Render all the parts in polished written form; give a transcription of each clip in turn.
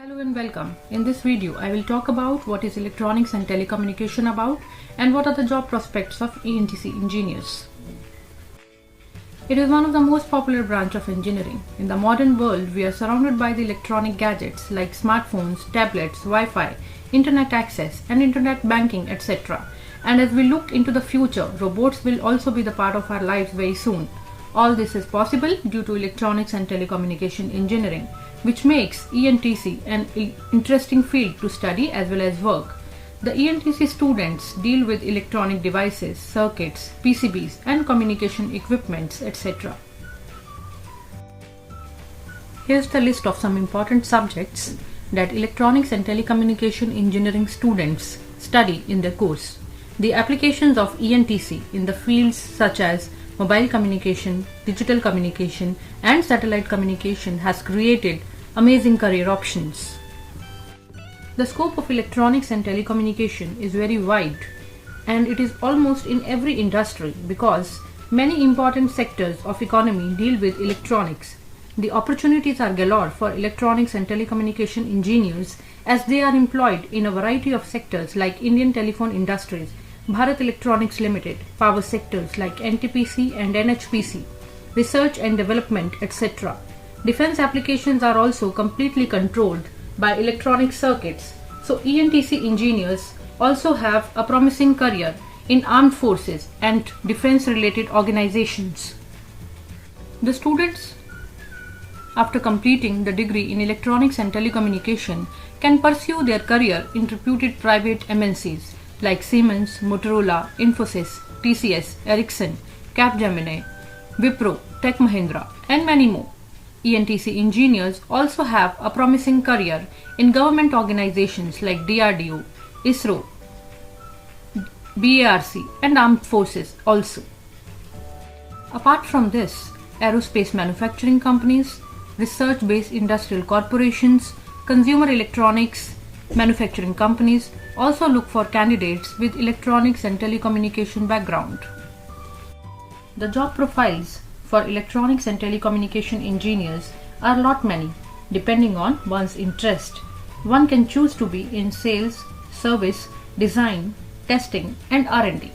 Hello and welcome. In this video, I will talk about what is electronics and telecommunication about and what are the job prospects of ENTC engineers. It is one of the most popular branch of engineering. In the modern world, we are surrounded by the electronic gadgets like smartphones, tablets, Wi-Fi, internet access and internet banking, etc. And as we look into the future, robots will also be the part of our lives very soon. All this is possible due to electronics and telecommunication engineering, which makes ENTC an interesting field to study as well as work. The ENTC students deal with electronic devices, circuits, PCBs and communication equipments, etc. Here's the list of some important subjects that electronics and telecommunication engineering students study in their course. The applications of ENTC in the fields such as mobile communication, digital communication and satellite communication has created amazing career options. The scope of electronics and telecommunication is very wide and it is almost in every industry because many important sectors of economy deal with electronics. The opportunities are galore for electronics and telecommunication engineers as they are employed in a variety of sectors like Indian Telephone Industries, Bharat Electronics Limited, power sectors like NTPC and NHPC, research and development, etc. Defense applications are also completely controlled by electronic circuits, so ENTC engineers also have a promising career in armed forces and defense related organizations. The students, after completing the degree in electronics and telecommunication, can pursue their career in reputed private MNCs like Siemens, Motorola, Infosys, TCS, Ericsson, Capgemini, Wipro, Tech Mahindra and many more. ENTC engineers also have a promising career in government organizations like DRDO, ISRO, BARC and armed forces also. Apart from this, aerospace manufacturing companies, research-based industrial corporations, consumer electronics manufacturing companies also look for candidates with electronics and telecommunication background. The job profiles for electronics and telecommunication engineers are lot many, depending on one's interest. One can choose to be in sales, service, design, testing and R&D.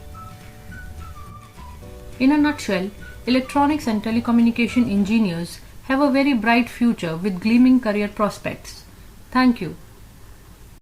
In a nutshell, electronics and telecommunication engineers have a very bright future with gleaming career prospects. Thank you.